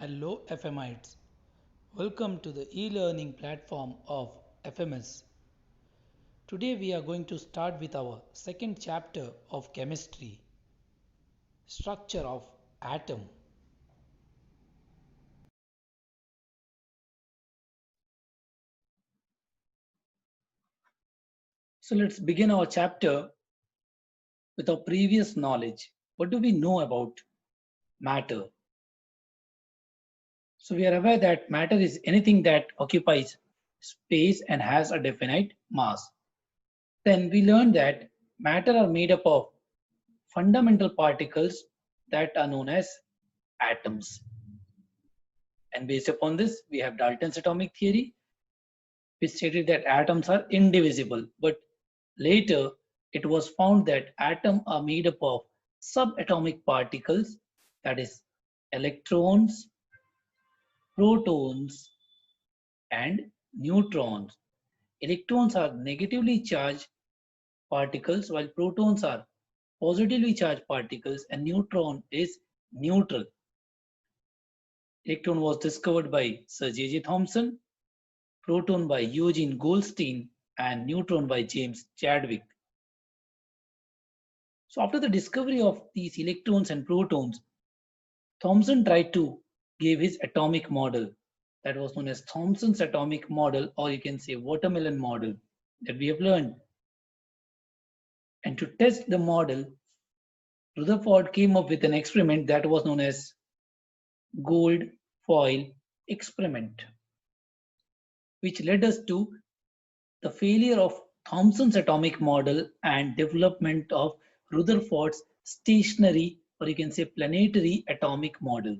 Hello FMites. Welcome to the e-learning platform of FMS. Today we are going to start with our second chapter of chemistry, structure of atom. So let's begin our chapter with our previous knowledge. What do we know about matter? So we are aware that matter is anything that occupies space and has a definite mass. Then we learned that matter are made up of fundamental particles that are known as atoms. And based upon this, we have Dalton's atomic theory, which stated that atoms are indivisible. But later, it was found that atoms are made up of subatomic particles, that is, electrons, protons, and neutrons. Electrons are negatively charged particles, while protons are positively charged particles, and neutron is neutral. Electron was discovered by Sir J.J. Thomson, proton by Eugene Goldstein, and neutron by James Chadwick. So after the discovery of these electrons and protons, Thomson tried to give his atomic model that was known as Thomson's atomic model, or you can say watermelon model that we have learned. And to test the model, Rutherford came up with an experiment that was known as gold foil experiment, which led us to the failure of Thomson's atomic model and development of Rutherford's stationary, or you can say planetary atomic model.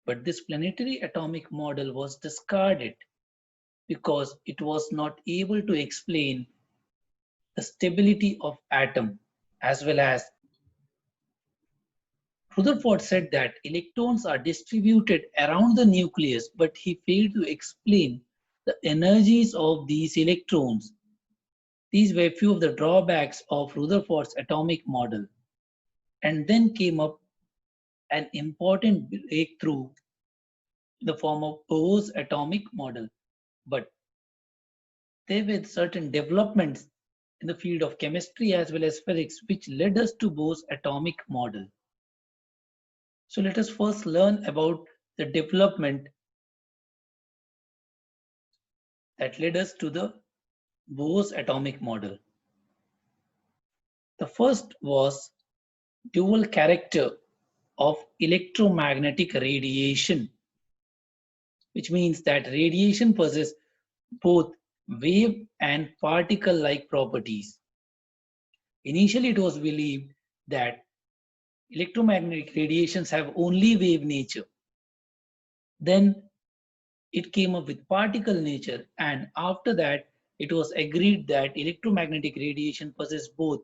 But this planetary atomic model was discarded because it was not able to explain the stability of atom, as well as Rutherford said that electrons are distributed around the nucleus, but he failed to explain the energies of these electrons. These were few of the drawbacks of Rutherford's atomic model. And then came up an important breakthrough in the form of Bohr's atomic model. But there were certain developments in the field of chemistry as well as physics which led us to Bohr's atomic model. So let us first learn about the development that led us to the Bohr's atomic model. The first was dual character of electromagnetic radiation, which means that radiation possesses both wave and particle-like properties. Initially, it was believed that electromagnetic radiations have only wave nature. Then it came up with particle nature, and after that, it was agreed that electromagnetic radiation possesses both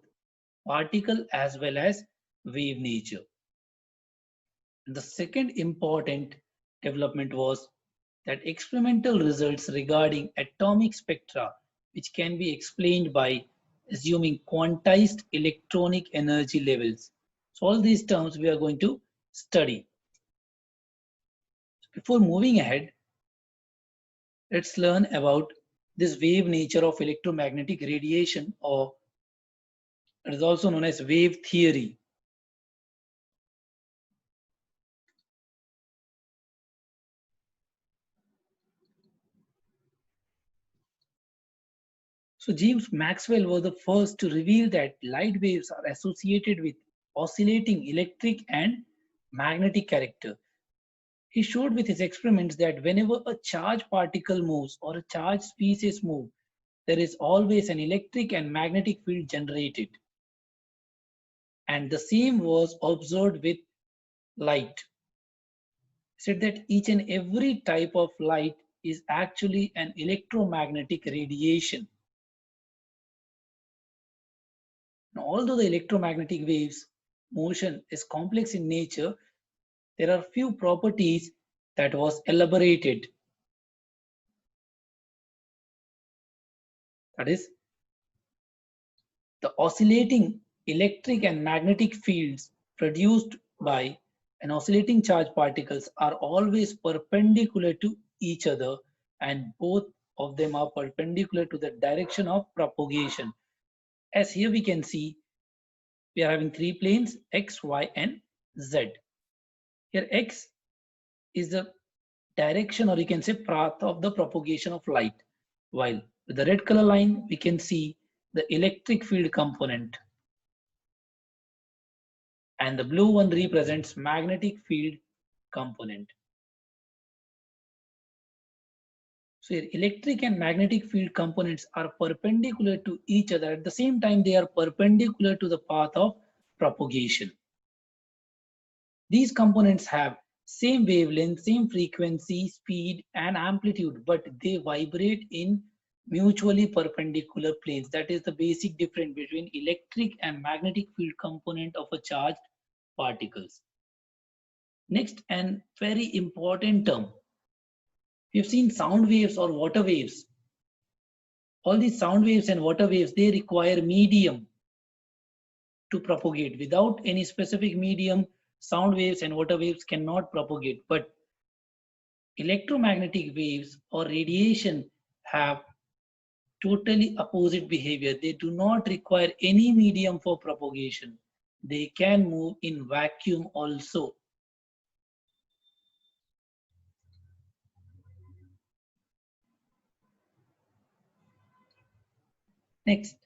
particle as well as wave nature. And the second important development was that experimental results regarding atomic spectra, which can be explained by assuming quantized electronic energy levels. So all these terms we are going to study. Before moving ahead, let's learn about this wave nature of electromagnetic radiation, or it is also known as wave theory. So James Maxwell was the first to reveal that light waves are associated with oscillating electric and magnetic character. He showed with his experiments that whenever a charged particle moves or a charged species move, there is always an electric and magnetic field generated. And the same was observed with light. He said that each and every type of light is actually an electromagnetic radiation. Now, although the electromagnetic waves motion is complex in nature, there are few properties that was elaborated. That is, the oscillating electric and magnetic fields produced by And oscillating charge particles are always perpendicular to each other, and both of them are perpendicular to the direction of propagation. As here we can see, we are having three planes, X, Y, and Z. Here X is the direction, or you can say path of the propagation of light, while with the red color line we can see the electric field component, and the blue one represents magnetic field component. So here electric and magnetic field components are perpendicular to each other. At the same time, they are perpendicular to the path of propagation. These components have same wavelength, same frequency, speed, and amplitude, but they vibrate in mutually perpendicular planes. That is the basic difference between electric and magnetic field component of a charged particles. Next, and very important term. We've seen sound waves or water waves. All these sound waves and water waves, they require medium to propagate. Without any specific medium, sound waves and water waves cannot propagate. But electromagnetic waves or radiation have totally opposite behavior. They do not require any medium for propagation. They can move in vacuum also. Next,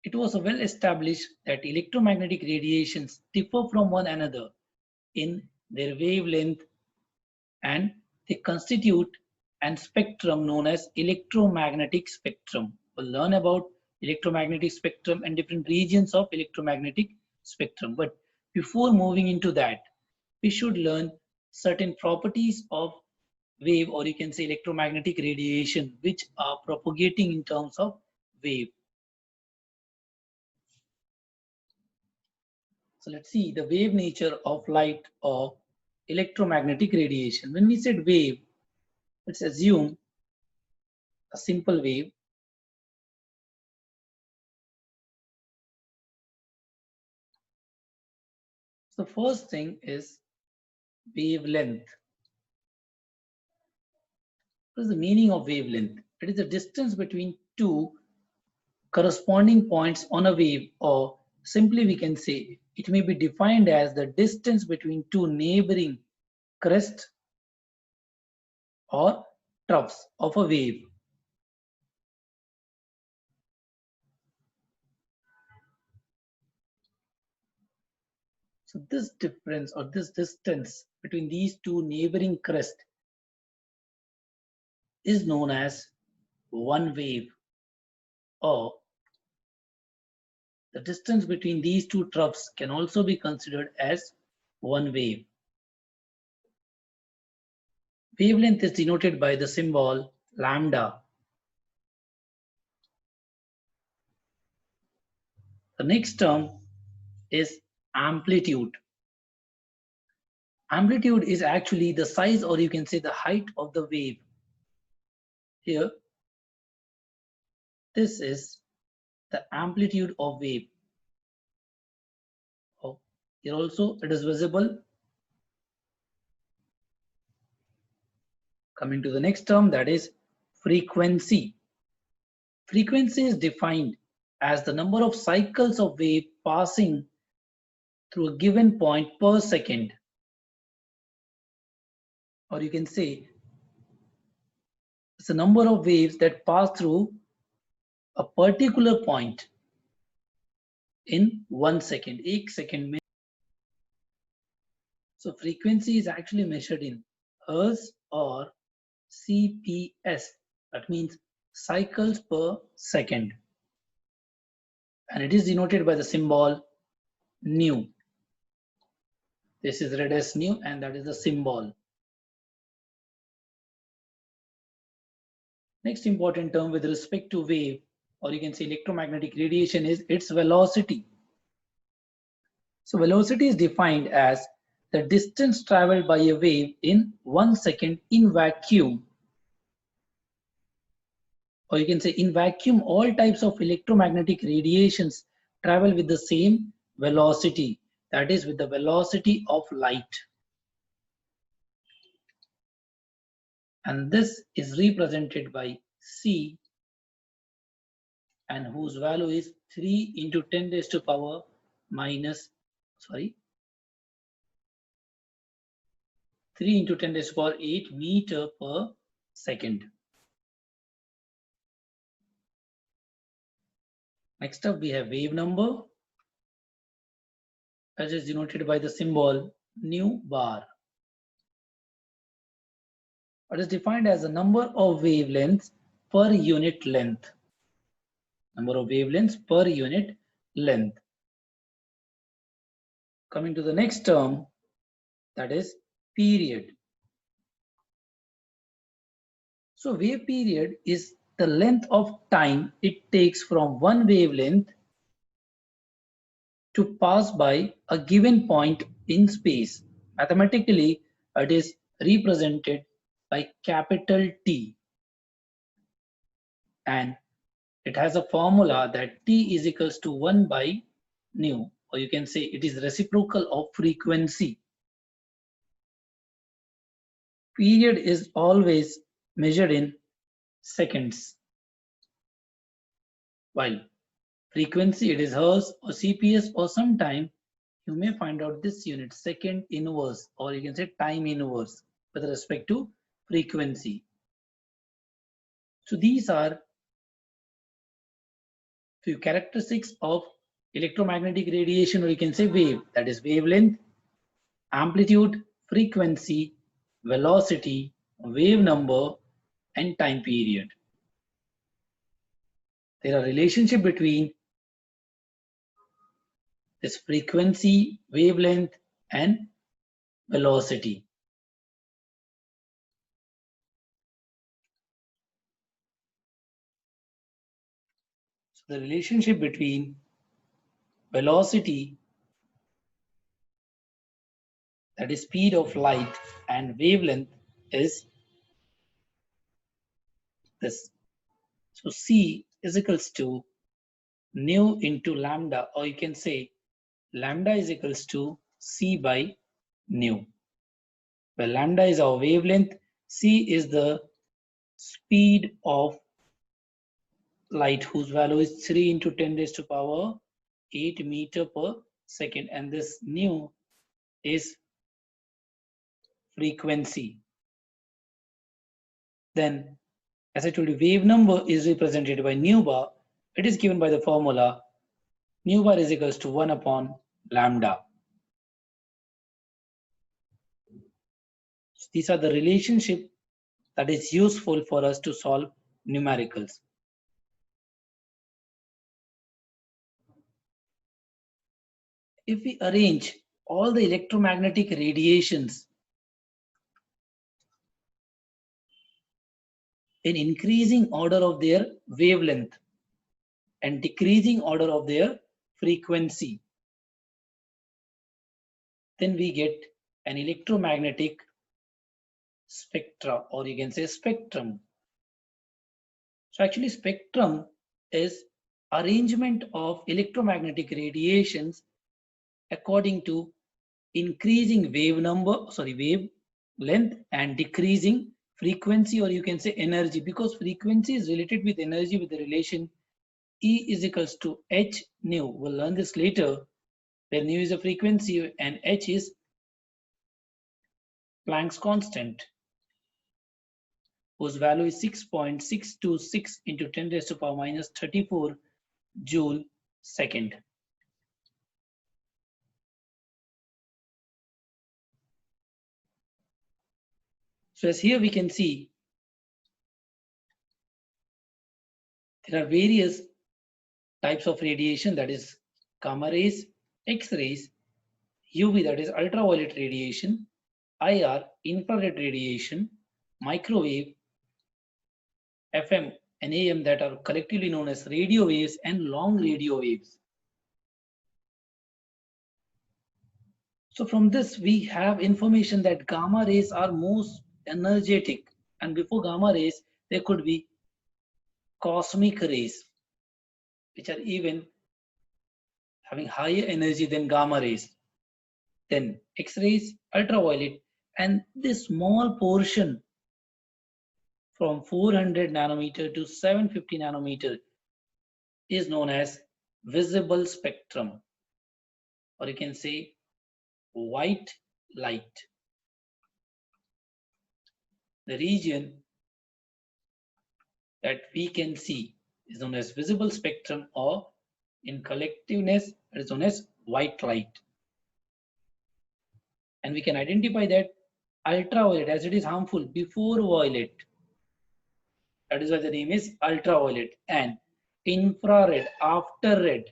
it was well established that electromagnetic radiations differ from one another in their wavelength, and they constitute an spectrum known as electromagnetic spectrum. We'll learn about electromagnetic spectrum and different regions of electromagnetic spectrum. But before moving into that, we should learn certain properties of wave, or you can say electromagnetic radiation, which are propagating in terms of wave. So let's see the wave nature of light or electromagnetic radiation. When we said wave, let's assume a simple wave. So first thing is wavelength. What is the meaning of wavelength? It is the distance between two corresponding points on a wave, or simply we can say it may be defined as the distance between two neighboring crests or troughs of a wave. So this difference or this distance between these two neighboring crests is known as one wave, or the distance between these two troughs can also be considered as one wave. Wavelength is denoted by the symbol lambda. The next term is amplitude. Amplitude is actually the size, or you can say the height of the wave. Here, this is the amplitude of wave. Oh, here also it is visible. Coming to the next term, that is frequency. Frequency is defined as the number of cycles of wave passing through a given point per second. Or you can say it's the number of waves that pass through a particular point in 1 second, 1 second. So frequency is actually measured in Hertz or CPS. That means cycles per second. And it is denoted by the symbol nu. This is read as nu, and that is the symbol. Next important term with respect to wave, or you can say electromagnetic radiation, is its velocity. So velocity is defined as the distance traveled by a wave in 1 second in vacuum. Or you can say in vacuum, all types of electromagnetic radiations travel with the same velocity. that is with the velocity of light. And this is represented by C, and whose value is 3 into 10 raised to power minus, 3 into 10 raised to power 8 meter per second. Next up, we have wave number, as is denoted by the symbol nu bar. It is defined as the number of wavelengths per unit length. Number of wavelengths per unit length. Coming to the next term, that is period. So wave period is the length of time it takes from one wavelength to pass by a given point in space. Mathematically, it is represented by capital T, and it has a formula that T is equals to 1 by nu, or you can say it is reciprocal of frequency. Period is always measured in seconds, while frequency it is hertz or CPS, or sometime you may find out this unit second inverse, or you can say time inverse with respect to frequency. So these are few characteristics of electromagnetic radiation, or you can say wave, that is wavelength, amplitude, frequency, velocity, wave number, and time period. There are relationship between this frequency, wavelength, and velocity. So the relationship between velocity, that is speed of light, and wavelength is this. So C is equals to nu into lambda, or you can say lambda is equals to C by nu, where lambda is our wavelength, C is the speed of light, whose value is 3 into 10 raised to power 8 meter per second, and this nu is frequency. Then, as I told you, wave number is represented by nu bar. It is given by the formula nu bar is equals to 1 upon lambda. So these are the relationship that is useful for us to solve numericals. If we arrange all the electromagnetic radiations in increasing order of their wavelength and decreasing order of their frequency, then we get an electromagnetic spectra, or you can say spectrum. So actually spectrum is arrangement of electromagnetic radiations according to increasing wave length and decreasing frequency, or you can say energy, because frequency is related with energy with the relation E is equals to h nu. We'll learn this later, where nu is a frequency and h is Planck's constant, whose value is 6.626 into 10 raised to power minus 34 joule second. So as here we can see, there are various types of radiation, that is gamma rays, X-rays, UV, that is ultraviolet radiation, IR, infrared radiation, microwave, FM and AM, that are collectively known as radio waves and long radio waves. So from this we have information that gamma rays are most energetic, and before gamma rays there could be cosmic rays, which are even having higher energy than gamma rays. then X-rays, ultraviolet, and this small portion from 400 nanometer to 750 nanometer is known as visible spectrum, or you can say white light. The region that we can see is known as visible spectrum, or in collectiveness it is known as white light. And we can identify that ultraviolet as it is harmful before violet. That is why the name is ultraviolet, and infrared after red.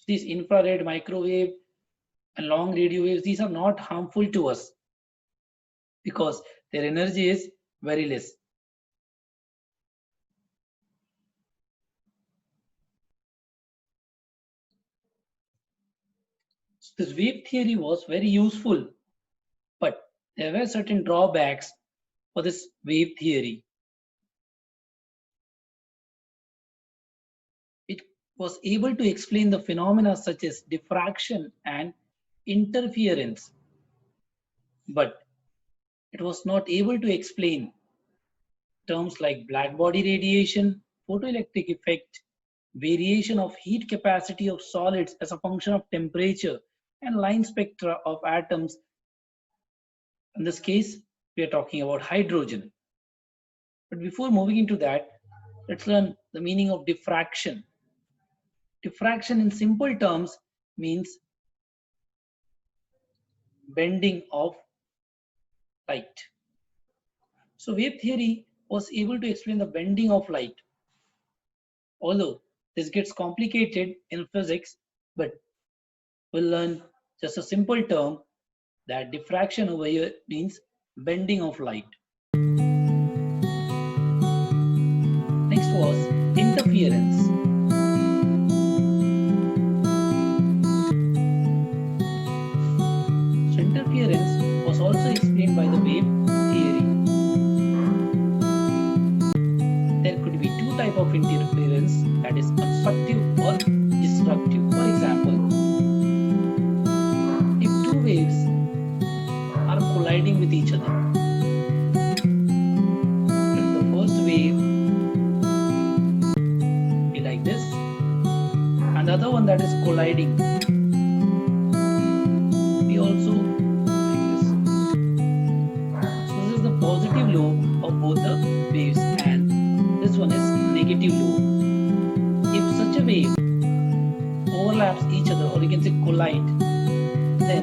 These infrared, microwave, and long radio waves, these are not harmful to us because their energy is very less. So this wave theory was very useful, but there were certain drawbacks for this wave theory. It was able to explain the phenomena such as diffraction and interference, but it was not able to explain terms like black body radiation, photoelectric effect, variation of heat capacity of solids as a function of temperature, and line spectra of atoms. In this case, we are talking about hydrogen. But before moving into that, let's learn the meaning of diffraction. Diffraction in simple terms means bending of light. So wave theory was able to explain the bending of light. Although this gets complicated in physics, but we'll learn just a simple term that diffraction over here means bending of light. Next was interference. So interference was also explained by the wave theory. There could be two types of interference, that is constructive or destructive. For example, if two waves are colliding with each other, if the first wave be like this and the other one that is colliding be also like this. So this is the positive lobe of both the waves and this one is negative lobe. If such a wave overlaps each other, or you can say collide, then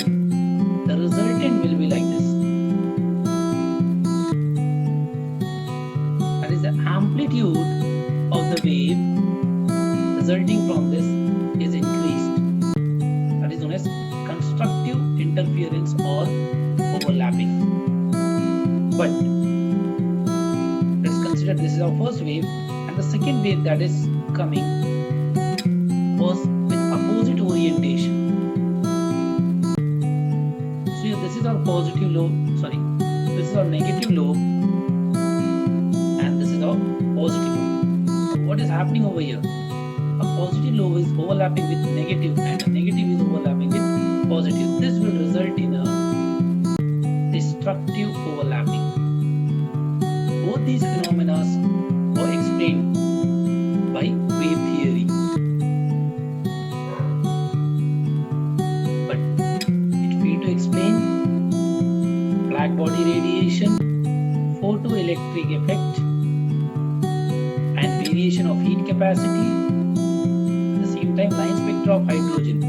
the resultant will be like this. That is the amplitude of the wave resulting from this is increased. That is known as constructive interference or overlapping. But let's consider this is our first wave, and the second wave that is coming was with opposite orientation. So here this is our positive lobe, this is our negative lobe, and this is our positive lobe. So what is happening over here? A positive lobe is overlapping with negative and a negative is overlapping with positive. This will result in a destructive overlapping. Both these phenomena were explained by wave theory. But it failed to explain black body radiation, photoelectric effect, and variation of heat capacity, at the same time line spectra of hydrogen.